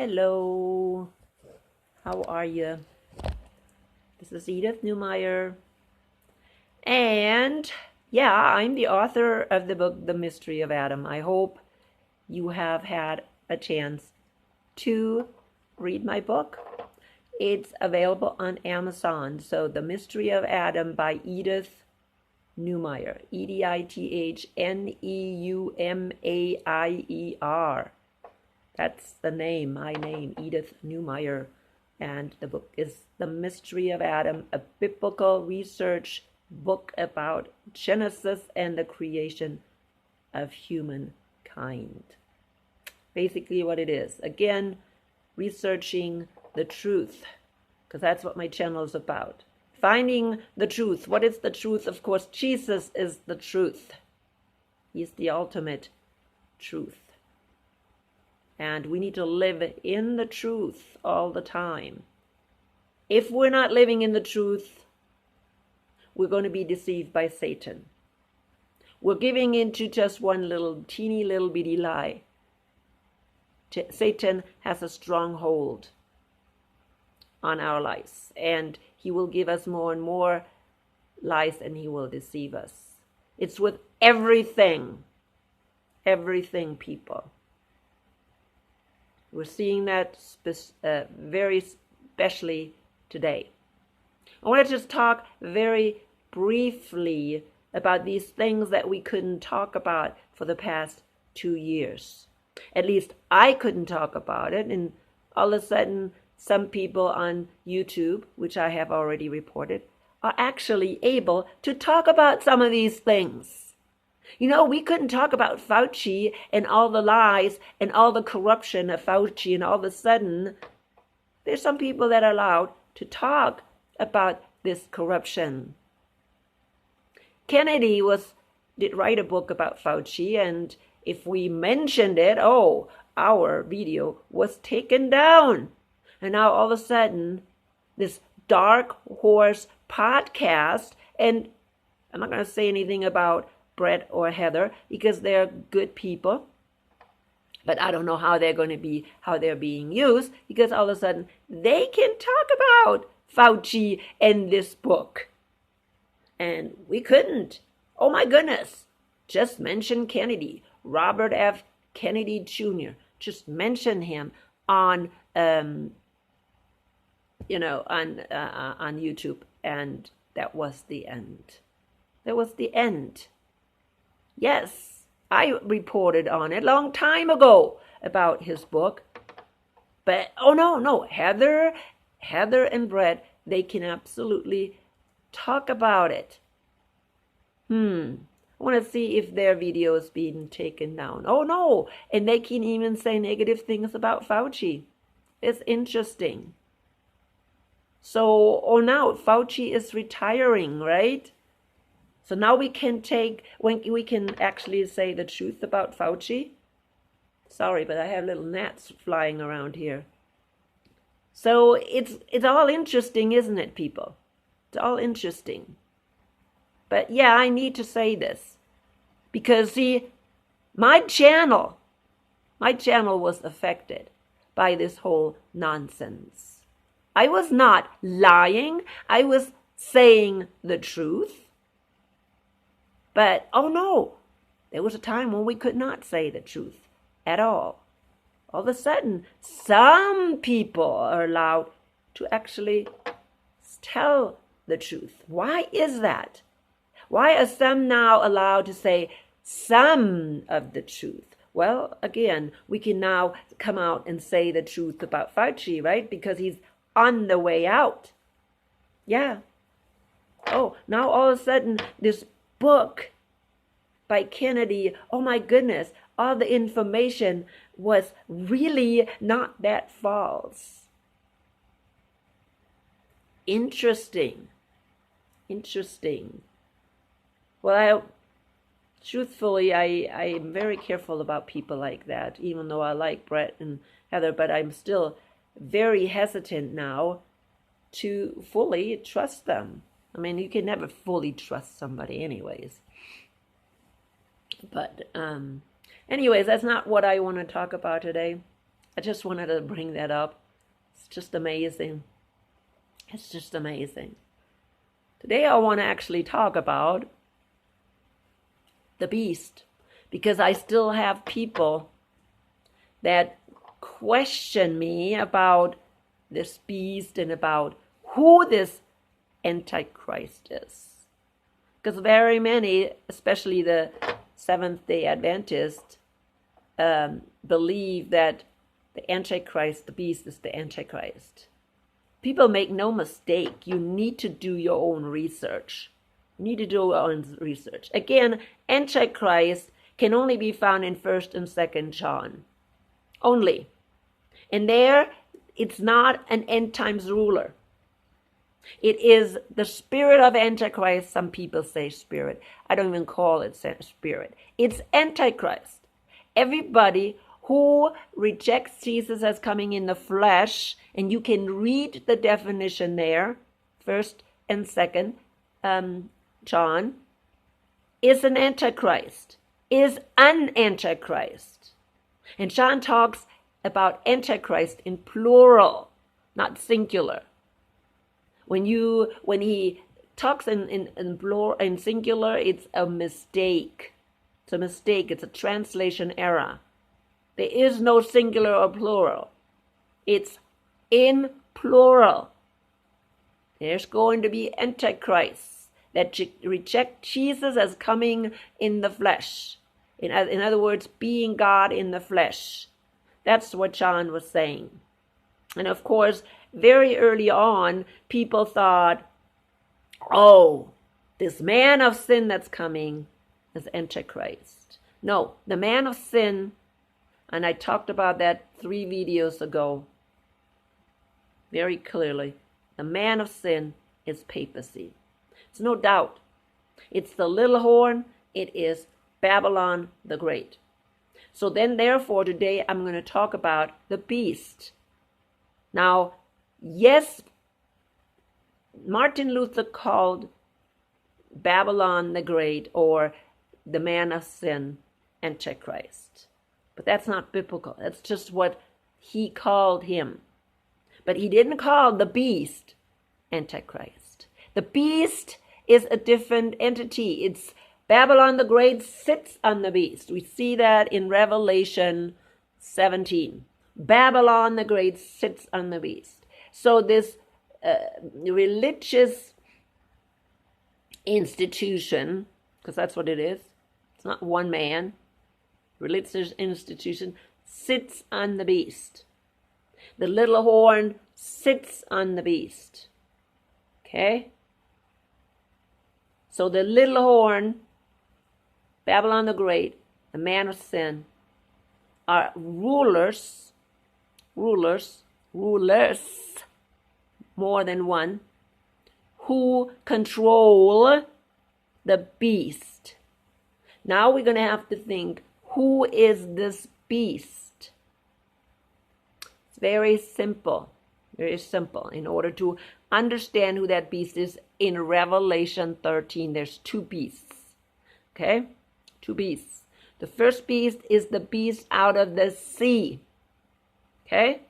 Hello, how are you? This is Edith Newmeyer, and yeah, I'm the author of the book, The Mystery of Adam. I hope you have had a chance to read my book. It's available on Amazon. So, The Mystery of Adam by Edith Newmeyer, Edithneumayer. That's the name, my name, Edith Newmeyer. And the book is The Mystery of Adam, a biblical research book about Genesis and the creation of humankind. Basically what it is. Again, researching the truth, because that's what my channel is about. Finding the truth. What is the truth? Of course, Jesus is the truth. He's the ultimate truth. And we need to live in the truth all the time. If we're not living in the truth, we're going to be deceived by Satan. We're giving in to just one little teeny little bitty lie. Satan has a strong hold on our lives, and he will give us more and more lies, and he will deceive us. It's with everything, people. We're seeing that very especially today. I want to just talk very briefly about these things that we couldn't talk about for the past 2 years. At least I couldn't talk about it, and all of a sudden some people on YouTube, which I have already reported, are actually able to talk about some of these things. You know, we couldn't talk about Fauci and all the lies and all the corruption of Fauci, and all of a sudden, there's some people that are allowed to talk about this corruption. Kennedy did write a book about Fauci, and if we mentioned it, our video was taken down. And now all of a sudden, this Dark Horse podcast, and I'm not going to say anything about Brett or Heather because they're good people, but I don't know how they're being used, because all of a sudden they can talk about Fauci and this book. And we couldn't. Oh my goodness. Just mention Kennedy, Robert F. Kennedy Jr. Just mention him on YouTube, and that was the end. That was the end. Yes, I reported on it a long time ago about his book. But, no, Heather and Brett, they can absolutely talk about it. I want to see if their video is being taken down. Oh, no, and they can even say negative things about Fauci. It's interesting. So, now Fauci is retiring, right? So now we can actually say the truth about Fauci. Sorry, but I have little gnats flying around here. So it's all interesting, isn't it, people? It's all interesting. But yeah, I need to say this, because see, my channel was affected by this whole nonsense. I was not lying. I was saying the truth. But, there was a time when we could not say the truth at all. All of a sudden, some people are allowed to actually tell the truth. Why is that? Why are some now allowed to say some of the truth? Well, again, we can now come out and say the truth about Fauci, right? Because he's on the way out. Yeah. Oh, now all of a sudden, this book by Kennedy, oh my goodness, all the information was really not that false. Interesting. Well, truthfully, I am very careful about people like that, even though I like Brett and Heather, but I'm still very hesitant now to fully trust them. I mean, you can never fully trust somebody anyways. But anyways, that's not what I want to talk about today. I just wanted to bring that up. It's just amazing. It's just amazing. Today I want to actually talk about the beast, because I still have people that question me about this beast and about who this Antichrist is. Because very many, especially the Seventh-day Adventists, believe that the Antichrist, the beast, is the Antichrist. People make no mistake. You need to do your own research. You need to do your own research. Again, Antichrist can only be found in 1st and 2nd John. Only. And there, it's not an end times ruler. It is the spirit of Antichrist. Some people say spirit. I don't even call it spirit. It's Antichrist. Everybody who rejects Jesus as coming in the flesh, and you can read the definition there, 1st and 2nd John, is an Antichrist, is an Antichrist. And John talks about Antichrist in plural, not singular. When he talks in plural, in singular, it's a mistake. It's a mistake. It's a translation error. There is no singular or plural. It's in plural. There's going to be Antichrists that reject Jesus as coming in the flesh. In other words, being God in the flesh. That's what John was saying. And of course, very early on, people thought, oh, this man of sin that's coming is Antichrist. No, the man of sin, and I talked about that 3 videos ago, very clearly, the man of sin is papacy. It's no doubt. It's the little horn. It is Babylon the Great. So then, therefore, today I'm going to talk about the beast. Now, yes, Martin Luther called Babylon the Great, or the man of sin, Antichrist. But that's not biblical. That's just what he called him. But he didn't call the beast Antichrist. The beast is a different entity. It's Babylon the Great sits on the beast. We see that in Revelation 17. Babylon the Great sits on the beast. So this religious institution, because that's what it is, it's not one man, religious institution, sits on the beast. The little horn sits on the beast. Okay? So the little horn, Babylon the Great, the man of sin, are rulers, more than one, who control the beast. Now we're going to have to think, who is this beast? It's very simple. Very simple. In order to understand who that beast is, in Revelation 13, there's 2 beasts. Okay? 2 beasts. The first beast is the beast out of the sea. Okay?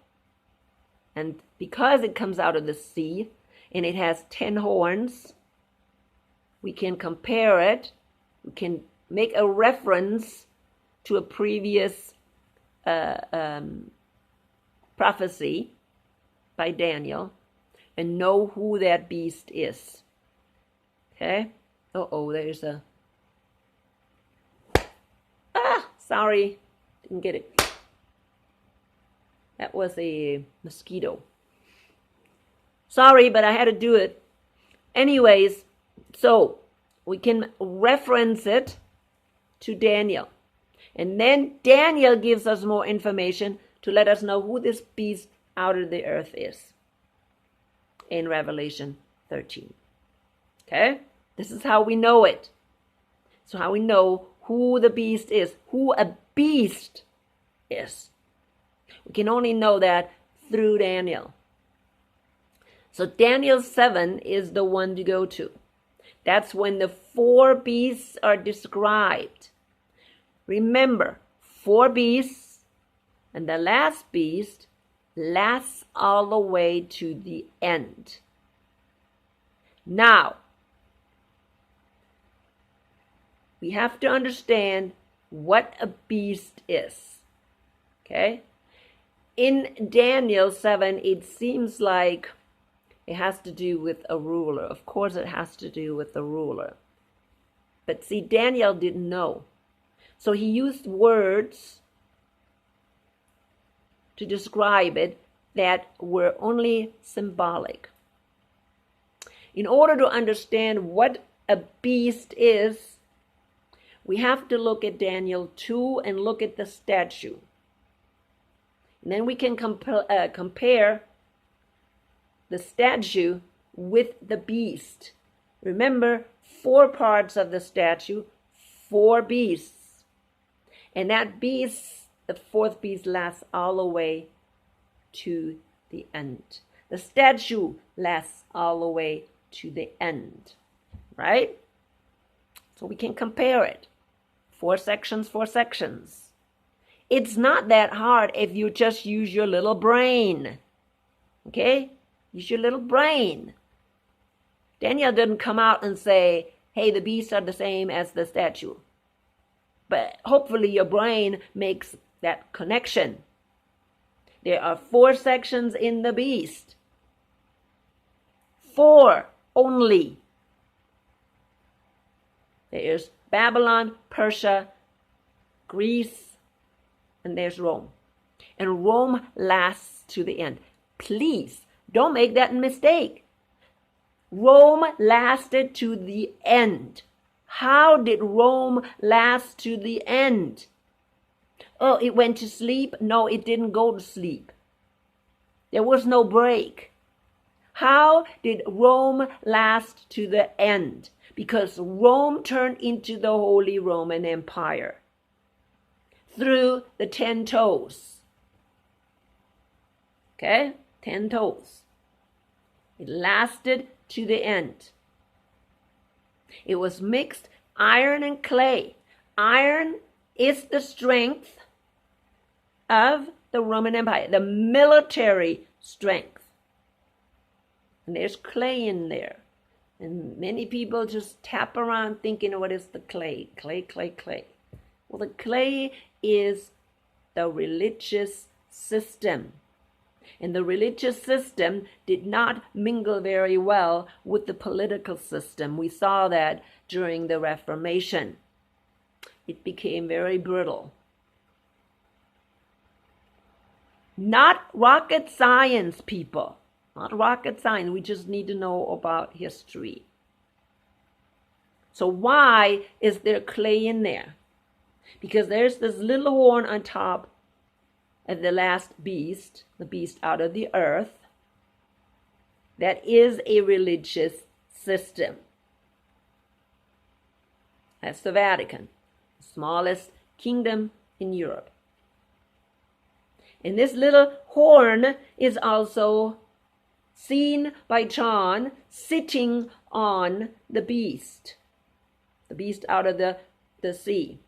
And because it comes out of the sea, and it has 10 horns, we can compare it. We can make a reference to a previous prophecy by Daniel and know who that beast is. Okay? There's a... sorry. Didn't get it. That was a mosquito. Sorry, but I had to do it. Anyways, so we can reference it to Daniel. And then Daniel gives us more information to let us know who this beast out of the earth is in Revelation 13. Okay? This is how we know it. So how we know who the beast is, who a beast is. We can only know that through Daniel. So Daniel 7 is the one to go to. That's when the 4 beasts are described. Remember, 4 beasts, And the last beast lasts all the way to the end. Now, we have to understand what a beast is. Okay? In Daniel 7, it seems like it has to do with a ruler. Of course, it has to do with the ruler. But see, Daniel didn't know. So he used words to describe it that were only symbolic. In order to understand what a beast is, we have to look at Daniel 2 and look at the statue. And then we can compare the statue with the beast. Remember, 4 parts of the statue, 4 beasts. And that beast, the 4th beast, lasts all the way to the end. The statue lasts all the way to the end, right? So we can compare it. 4 sections, 4 sections. It's not that hard if you just use your little brain. Okay? Use your little brain. Daniel didn't come out and say, hey, the beasts are the same as the statue. But hopefully your brain makes that connection. There are 4 sections in the beast. 4 only. There's Babylon, Persia, Greece, and there's Rome. And Rome lasts to the end. Please, don't make that mistake. Rome lasted to the end. How did Rome last to the end? Oh, it went to sleep? No, it didn't go to sleep. There was no break. How did Rome last to the end? Because Rome turned into the Holy Roman Empire through the 10 toes. Okay? 10 toes. It lasted to the end. It was mixed iron and clay. Iron is the strength of the Roman Empire, the military strength. And there's clay in there. And many people just tap around thinking, what is the clay? Clay, clay, clay. Well, the clay is the religious system. And the religious system did not mingle very well with the political system. We saw that during the Reformation. It became very brittle. Not rocket science, people. Not rocket science. We just need to know about history. So why is there clay in there? Because there's this little horn on top of the last beast, the beast out of the earth, that is a religious system. That's the Vatican, the smallest kingdom in Europe. And this little horn is also seen by John sitting on the beast out of the sea,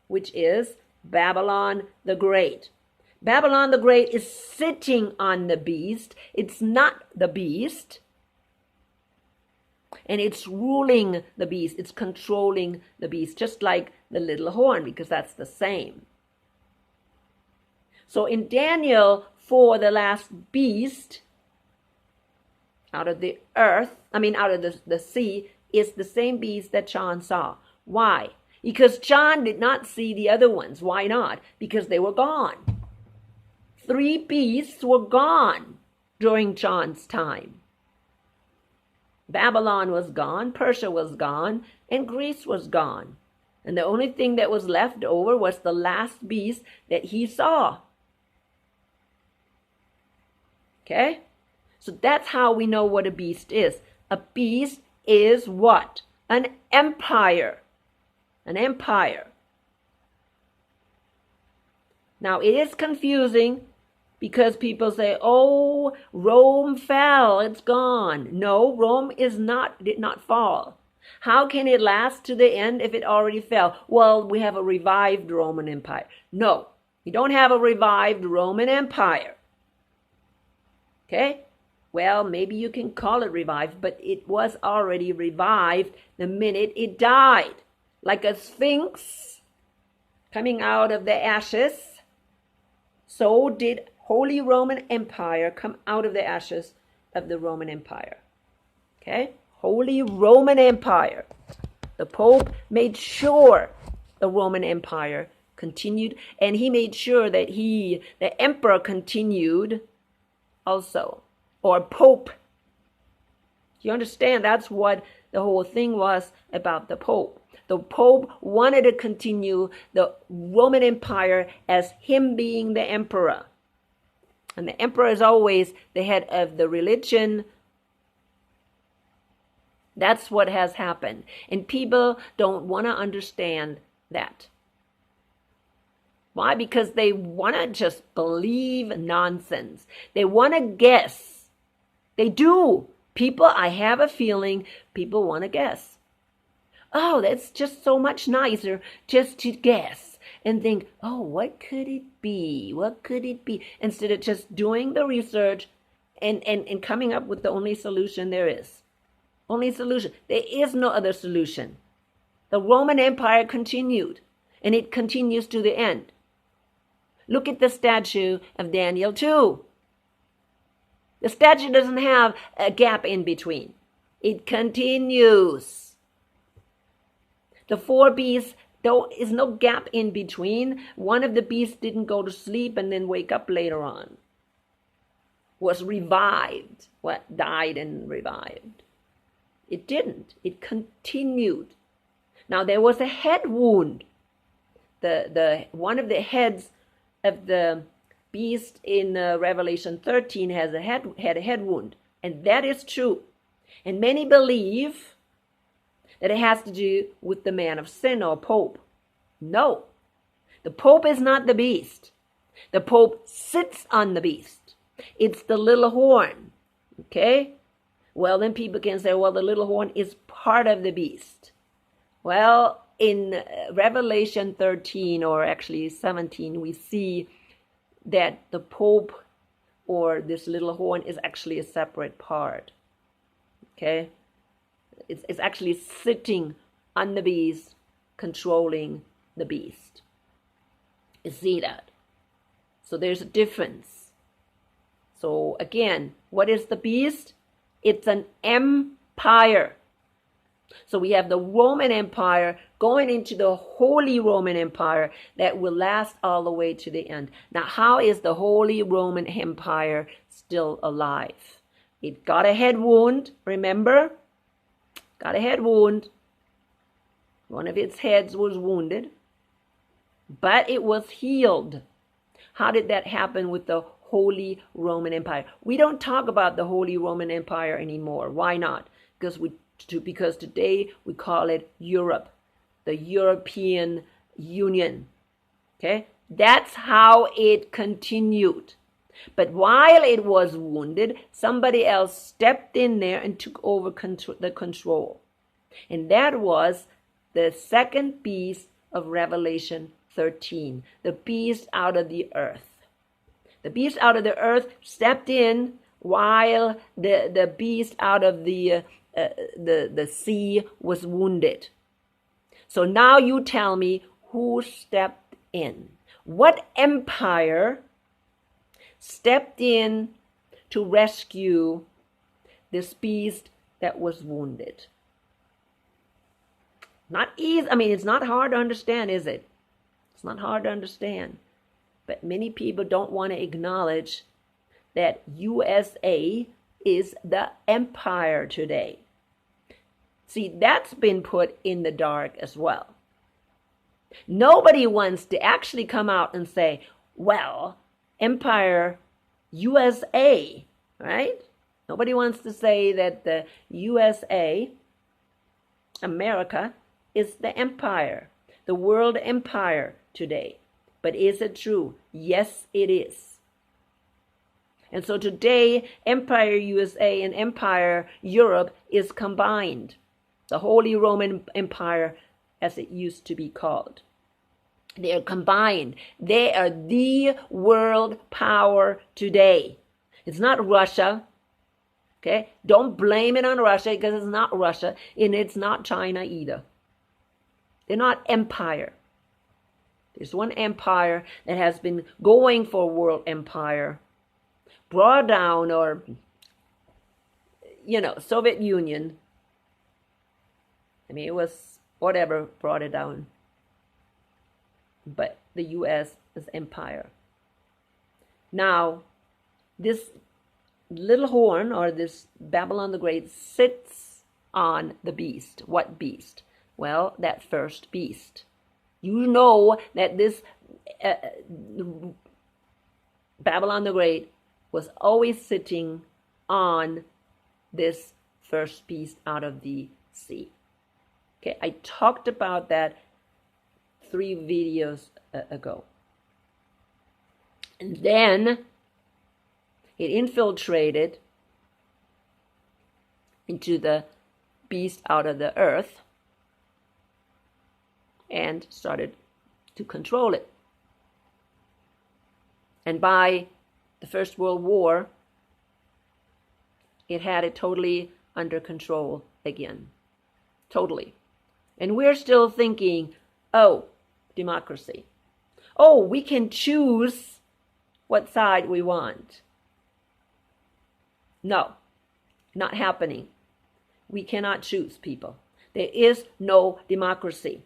which is Babylon the Great. Babylon the Great is sitting on the beast. It's not the beast. And it's ruling the beast. It's controlling the beast, just like the little horn, because that's the same. So in Daniel 4, the last beast out of the earth, out of the sea, is the same beast that John saw. Why? Because John did not see the other ones. Why not? Because they were gone. 3 beasts were gone during John's time. Babylon was gone, Persia was gone, and Greece was gone. And the only thing that was left over was the last beast that he saw. Okay? So that's how we know what a beast is. A beast is what? An empire. An empire. Now, it is confusing because people say, oh, Rome fell, it's gone. No, Rome did not fall. How can it last to the end if it already fell? Well, we have a revived Roman Empire. No, You don't have a revived Roman Empire. Okay? Well, maybe you can call it revived, but it was already revived the minute it died. Like a sphinx coming out of the ashes, so did Holy Roman Empire come out of the ashes of the Roman Empire. Okay? Holy Roman Empire. The Pope made sure the Roman Empire continued, and he made sure that the emperor continued also, or Pope. You understand? That's what the whole thing was about the Pope. The Pope wanted to continue the Roman Empire as him being the emperor. And the emperor is always the head of the religion. That's what has happened. And people don't want to understand that. Why? Because they want to just believe nonsense. They want to guess. They do. People, I have a feeling, people want to guess. Oh, that's just so much nicer just to guess and think, oh, what could it be? What could it be? Instead of just doing the research and coming up with the only solution there is. Only solution. There is no other solution. The Roman Empire continued, and it continues to the end. Look at the statue of Daniel 2. The statue doesn't have a gap in between. It continues. The four beasts, there is no gap in between. One of the beasts didn't go to sleep and then wake up later on. Was revived. What? Died and revived. It didn't. It continued. Now there was a head wound. The one of the heads of the beast in Revelation 13 had a head wound, and that is true. And many believe that it has to do with the man of sin or Pope. No, the Pope is not the beast. The Pope sits on the beast. It's the little horn. Okay? Well, then people can say, well, the little horn is part of the beast. Well, in Revelation 13, or actually 17, we see that the Pope or this little horn is actually a separate part. Okay? It's actually sitting on the beast, controlling the beast. You see that? So there's a difference. So again, what is the beast? It's an empire. So we have the Roman Empire going into the Holy Roman Empire that will last all the way to the end. Now, how is the Holy Roman Empire still alive? It got a head wound, remember? Got a head wound. One of its heads was wounded, but it was healed. How did that happen with the Holy Roman Empire? We don't talk about the Holy Roman Empire anymore. Why not? Because today we call it Europe, the European Union. Okay? That's how it continued. But while it was wounded, somebody else stepped in there and took over the control. And that was the second beast of Revelation 13, the beast out of the earth. The beast out of the earth stepped in while the beast out of the sea was wounded. So now you tell me who stepped in. What empire stepped in to rescue this beast that was wounded? Not easy. I mean, it's not hard to understand, is it? It's not hard to understand. But many people don't want to acknowledge that USA is the empire today. See, that's been put in the dark as well. Nobody wants to actually come out and say, well, Empire USA, right? Nobody wants to say that the USA, America, is the empire, the world empire today. But is it true? Yes, it is. And so today, Empire USA and Empire Europe is combined. The Holy Roman Empire, as it used to be called. They are combined. They are the world power today. It's not Russia. Okay? Don't blame it on Russia, because it's not Russia, and it's not China either. They're not empire. There's one empire that has been going for world empire, brought down, or, Soviet Union. I mean, it was whatever brought it down. But the U.S. is empire. Now, this little horn, or this Babylon the Great, sits on the beast. What beast? Well, that first beast. You know that this Babylon the Great was always sitting on this first beast out of the sea. Okay, I talked about that 3 videos ago. And then it infiltrated into the beast out of the earth and started to control it. And by the First World War, it had it totally under control again. Totally. And we're still thinking, oh, democracy. Oh, we can choose what side we want. No, not happening. We cannot choose, people. There is no democracy.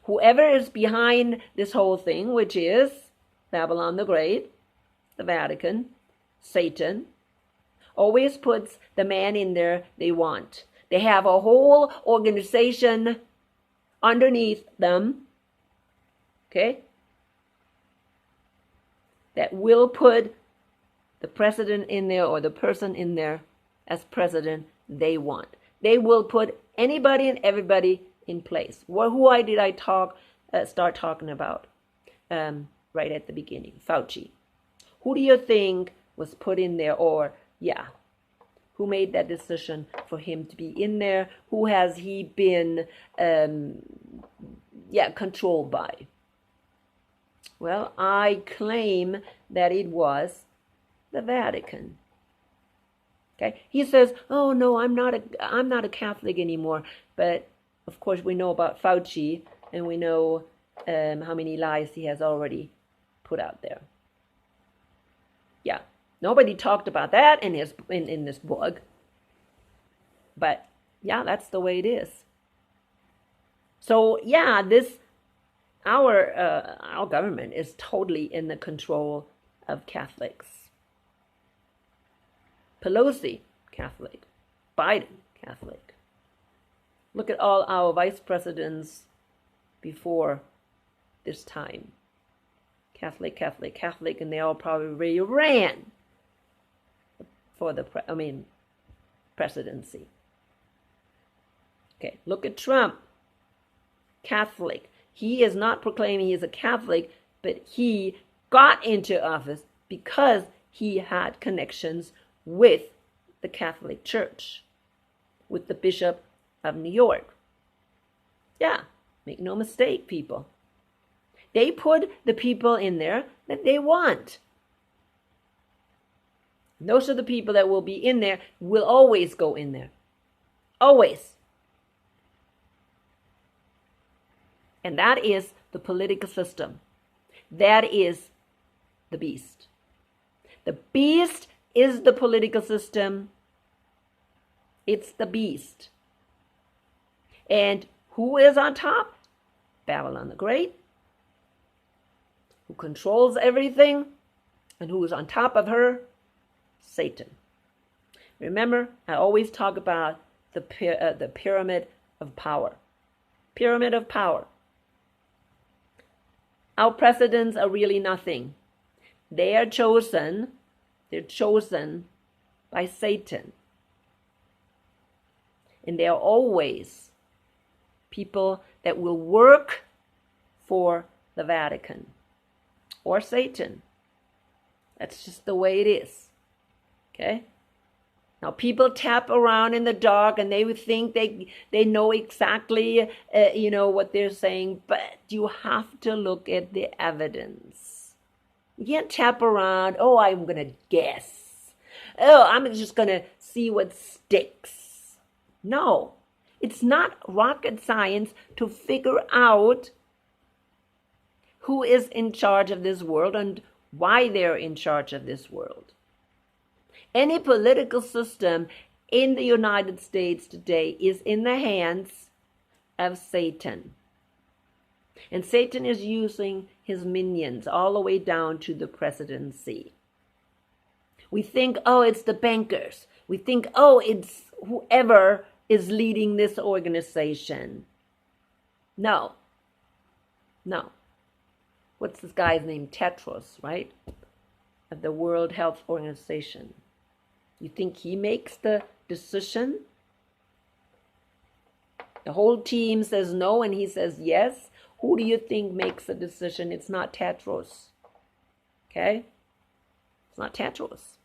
Whoever is behind this whole thing, which is Babylon the Great, the Vatican, Satan, always puts the man in there they want. They have a whole organization underneath them, okay, that will put the president in there, or the person in there as president they want. They will put anybody and everybody in place. Who did I start talking about right at the beginning? Fauci. Who do you think was put in there, or who made that decision for him to be in there? Who has he been controlled by? Well, I claim that it was the Vatican. Okay, he says, "Oh no, I'm not a Catholic anymore." But of course, we know about Fauci, and we know how many lies he has already put out there. Yeah, nobody talked about that in this book. But yeah, that's the way it is. So yeah, our government is totally in the control of Catholics. Pelosi, Catholic. Biden, Catholic. Look at all our vice presidents before this time. Catholic, Catholic, Catholic, and they all probably ran for the presidency. Okay, look at Trump. Catholic. He is not proclaiming he is a Catholic, but he got into office because he had connections with the Catholic Church, with the Bishop of New York. Yeah, make no mistake, people. They put the people in there that they want. Those are the people that will be in there, will always go in there. Always. And that is the political system. That is the beast. The beast is the political system. It's the beast. And who is on top? Babylon the Great, who controls everything, and who is on top of her? Satan. Remember, I always talk about the pyramid of power. Pyramid of power. Our presidents are really nothing. They are chosen. They're chosen by Satan. And they are always people that will work for the Vatican or Satan. That's just the way it is. Okay? Now, people tap around in the dark and they would think they know exactly, what they're saying, but you have to look at the evidence. You can't tap around, oh, I'm going to guess. Oh, I'm just going to see what sticks. No, it's not rocket science to figure out who is in charge of this world and why they're in charge of this world. Any political system in the United States today is in the hands of Satan. And Satan is using his minions all the way down to the presidency. We think, oh, it's the bankers. We think, oh, it's whoever is leading this organization. No. What's this guy's name? Tedros, right? Of the World Health Organization. You think he makes the decision? The whole team says no and he says yes. Who do you think makes the decision? It's not Tedros. Okay? It's not Tedros.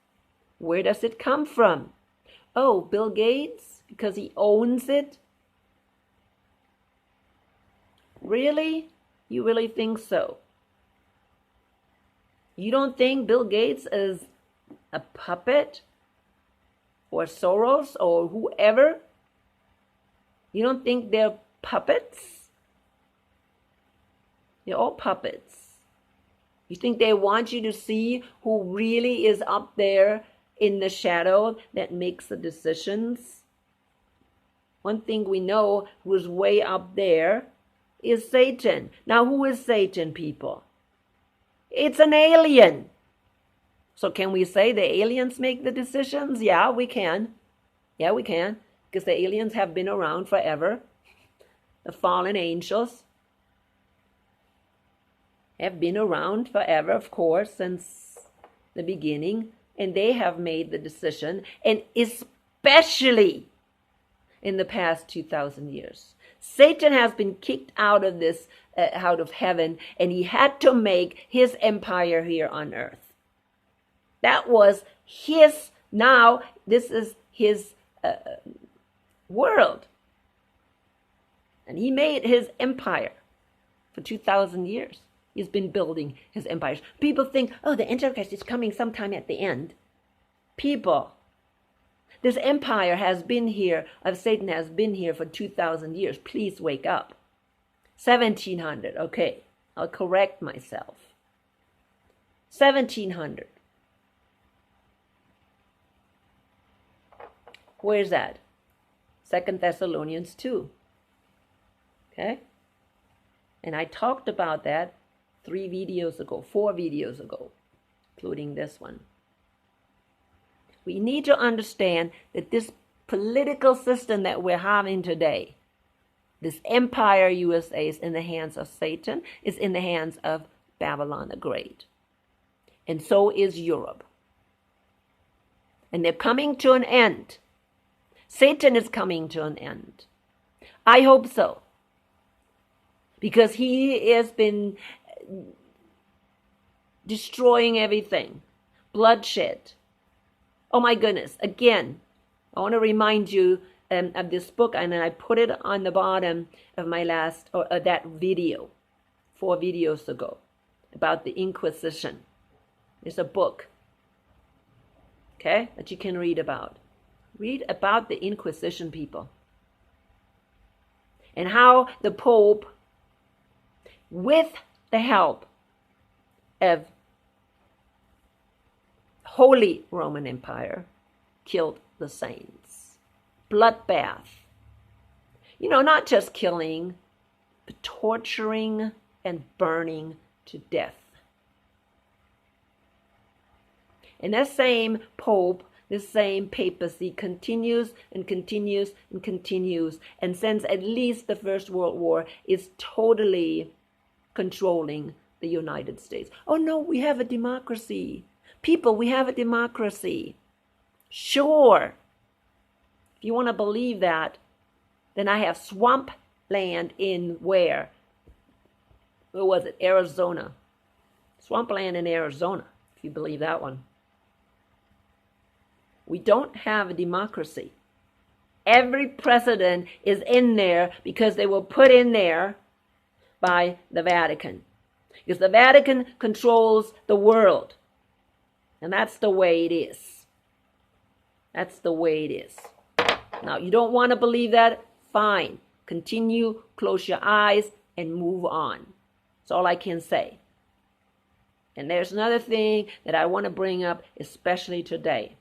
Where does it come from? Oh, Bill Gates? Because he owns it? Really? You really think so? You don't think Bill Gates is a puppet? Or Soros or whoever? You don't think they're puppets? They're all puppets. You think they want you to see who really is up there in the shadow that makes the decisions? One thing we know who's way up there is Satan. Now, who is Satan, people? It's an alien. So can we say the aliens make the decisions? Yeah, we can. Yeah, we can. Because the aliens have been around forever. The fallen angels have been around forever, of course, since the beginning. And they have made the decision. And especially in the past 2,000 years. Satan has been kicked out of out of heaven. And he had to make his empire here on earth. That was his, now this is his world. And he made his empire for 2,000 years. He's been building his empires. People think, oh, the Antichrist is coming sometime at the end. People, this empire has been here, of Satan has been here for 2,000 years. Please wake up. 1700, okay, I'll correct myself. 1700. Where's that? 2 Thessalonians 2. Okay? And I talked about that 4 videos ago, including this one. We need to understand that this political system that we're having today, this empire USA, is in the hands of Satan, is in the hands of Babylon the Great. And so is Europe. And they're coming to an end. Satan is coming to an end. I hope so. Because he has been destroying everything. Bloodshed. Oh my goodness. Again, I want to remind you of this book, and I put it on the bottom of my that video, 4 videos ago, about the Inquisition. There's a book, okay, that you can read about. Read about the Inquisition, people. And how the Pope, with the help of Holy Roman Empire, killed the saints. Bloodbath. Not just killing, but torturing and burning to death. And that same Pope, this same papacy continues and continues and continues. And since at least the First World War is totally controlling the United States. Oh no, we have a democracy. People, we have a democracy. Sure. If you want to believe that, then I have swamp land in where? Where was it? Arizona. Swampland in Arizona, if you believe that one. We don't have a democracy. Every president is in there because they were put in there by the Vatican. Because the Vatican controls the world. And that's the way it is. That's the way it is. Now, you don't want to believe that? Fine. Continue, close your eyes, and move on. That's all I can say. And there's another thing that I want to bring up, especially today.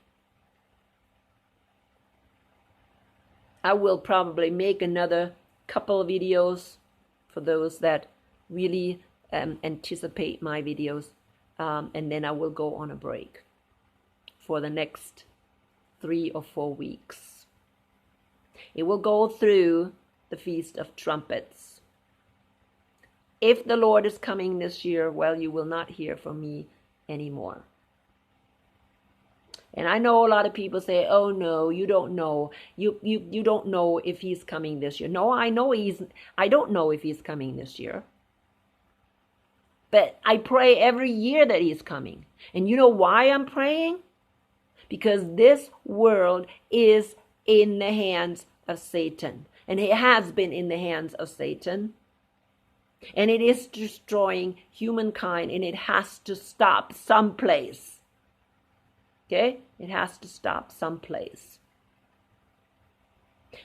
I will probably make another couple of videos for those that really anticipate my videos. And then I will go on a break for the next 3 or 4 weeks. It will go through the Feast of Trumpets. If the Lord is coming this year, well, you will not hear from me anymore. And I know a lot of people say, oh no, you don't know. You don't know if he's coming this year. No, I don't know if he's coming this year. But I pray every year that he's coming. And you know why I'm praying? Because this world is in the hands of Satan. And it has been in the hands of Satan. And it is destroying humankind. And it has to stop someplace. Okay? It has to stop someplace.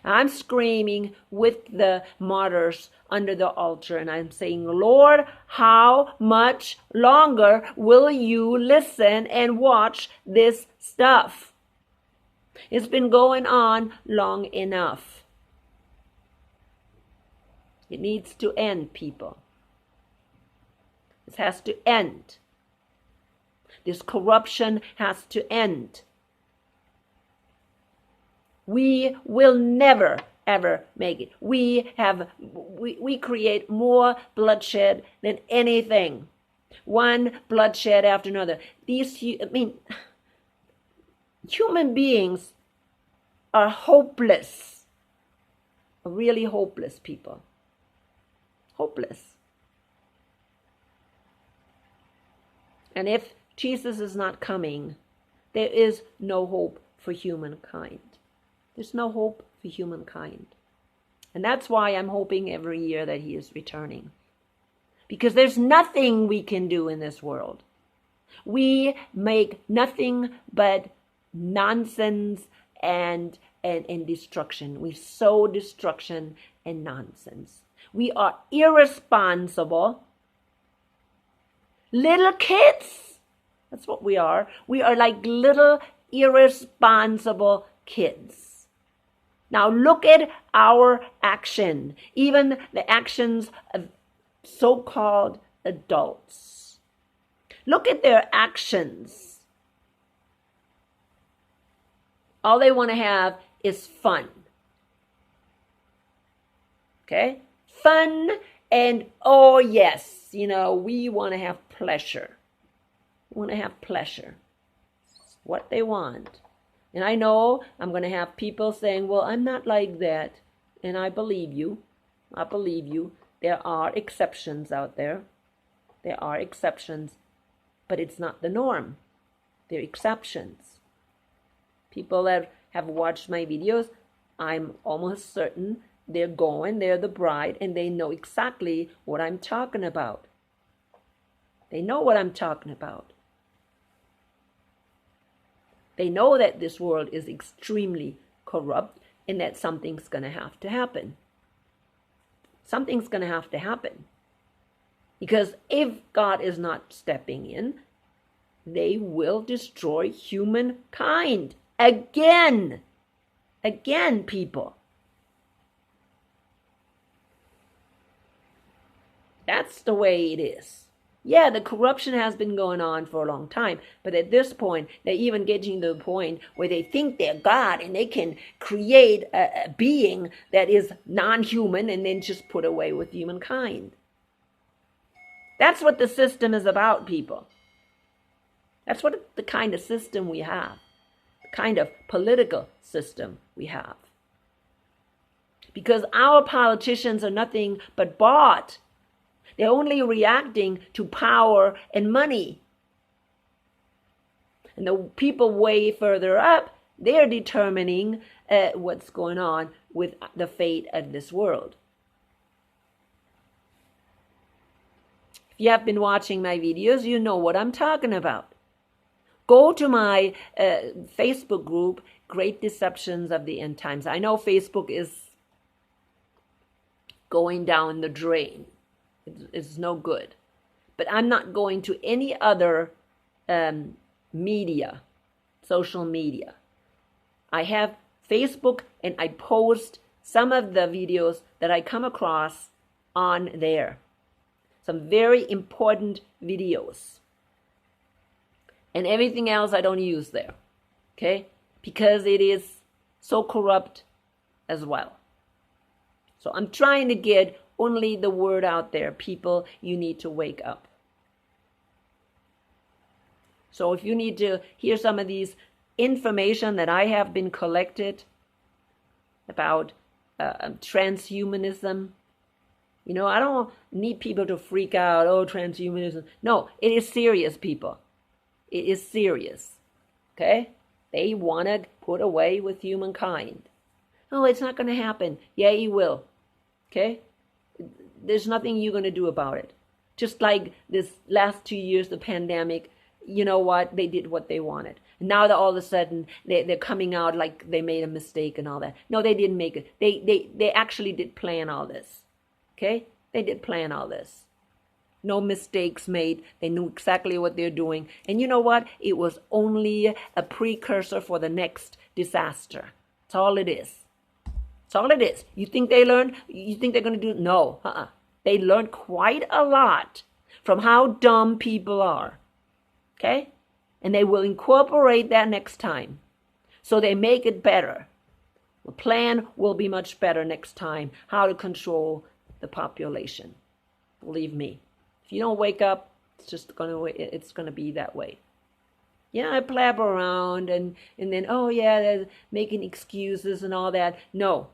I'm screaming with the martyrs under the altar, and I'm saying, Lord, how much longer will you listen and watch this stuff? It's been going on long enough. It needs to end, people. This has to end. This corruption has to end. We will never, ever make it. We create more bloodshed than anything. One bloodshed after another. Human beings are hopeless. Really hopeless people. Hopeless. And if Jesus is not coming, there is no hope for humankind. There's no hope for humankind. And that's why I'm hoping every year that he is returning. Because there's nothing we can do in this world. We make nothing but nonsense and destruction. We sow destruction and nonsense. We are irresponsible. Little kids. That's what we are. We are like little irresponsible kids. Now look at our action, even the actions of so-called adults. Look at their actions. All they want to have is fun. Okay? Fun and, oh yes, we want to have pleasure. We want to have pleasure. It's what they want. And I know I'm going to have people saying, well, I'm not like that. And I believe you. I believe you. There are exceptions out there. There are exceptions. But it's not the norm. They're exceptions. People that have watched my videos, I'm almost certain they're the bride, and they know exactly what I'm talking about. They know what I'm talking about. They know that this world is extremely corrupt and that something's going to have to happen. Something's going to have to happen. Because if God is not stepping in, they will destroy humankind. Again, people. That's the way it is. Yeah, the corruption has been going on for a long time, but at this point, they're even getting to the point where they think they're God and they can create a being that is non-human and then just put away with humankind. That's what the system is about, people. That's what the kind of system we have, the kind of political system we have. Because our politicians are nothing but bought. They're only reacting to power and money. And the people way further up, They're determining what's going on with the fate of this world. If you have been watching my videos, you know what I'm talking about. Go to my Facebook group, Great Deceptions of the End Times. I know Facebook is going down the drain. It's no good. But I'm not going to any other media, social media. I have Facebook, and I post some of the videos that I come across on there. Some very important videos. And everything else I don't use there. Okay? Because it is so corrupt as well. So I'm trying to get only the word out there. People, you need to wake up. So if you need to hear some of these information that I have been collected about transhumanism, I don't need people to freak out, oh, transhumanism. No, it is serious, people. It is serious. Okay? They want to put away with humankind. Oh, it's not going to happen. Yeah, it will. Okay? There's nothing you're going to do about it. Just like this last 2 years, the pandemic, you know what? They did what they wanted. Now that all of a sudden they're coming out like they made a mistake and all that. No, they didn't make it. They actually did plan all this. Okay? They did plan all this. No mistakes made. They knew exactly what they're doing. And you know what? It was only a precursor for the next disaster. That's all it is. That's all it is. You think they learned? You think they're going to do? No. They learned quite a lot from how dumb people are. Okay? And they will incorporate that next time. So they make it better. The plan will be much better next time. How to control the population. Believe me. If you don't wake up, it's gonna be that way. Yeah, I blabber around and then, oh yeah, they're making excuses and all that. No.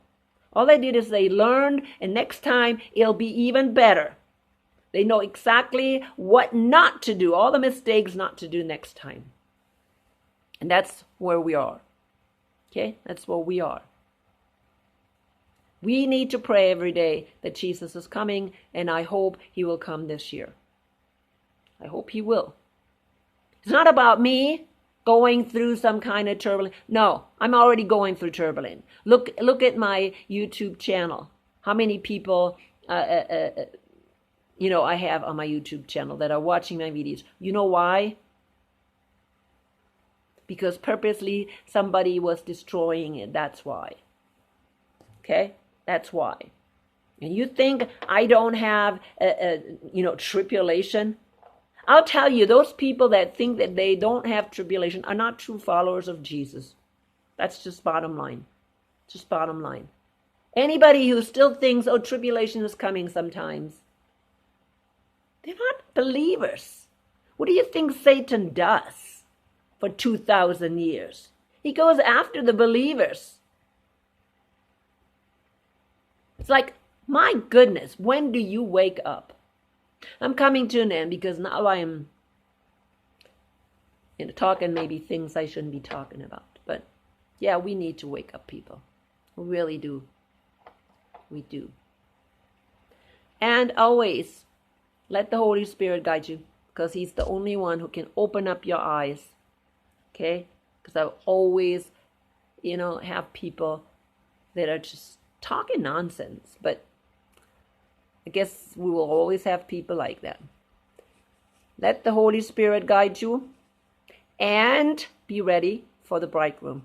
All they did is they learned, and next time it'll be even better. They know exactly what not to do, all the mistakes not to do next time. And that's where we are. Okay? That's where we are. We need to pray every day that Jesus is coming, and I hope he will come this year. I hope he will. It's not about me going through some kind of turbulence. No, I'm already going through turbulence. Look at my YouTube channel. How many people I have on my YouTube channel that are watching my videos. You know why? Because purposely somebody was destroying it. That's why. Okay? That's why. And you think I don't have tribulation? I'll tell you, those people that think that they don't have tribulation are not true followers of Jesus. That's just bottom line. Just bottom line. Anybody who still thinks, oh, tribulation is coming sometimes, they're not believers. What do you think Satan does for 2,000 years? He goes after the believers. It's like, my goodness, when do you wake up? I'm coming to an end because now I am talking maybe things I shouldn't be talking about. But yeah, we need to wake up, people. We really do. We do. And always let the Holy Spirit guide you, because he's the only one who can open up your eyes. Okay? Because I always, have people that are just talking nonsense. But I guess we will always have people like that. Let the Holy Spirit guide you, and be ready for the bridegroom.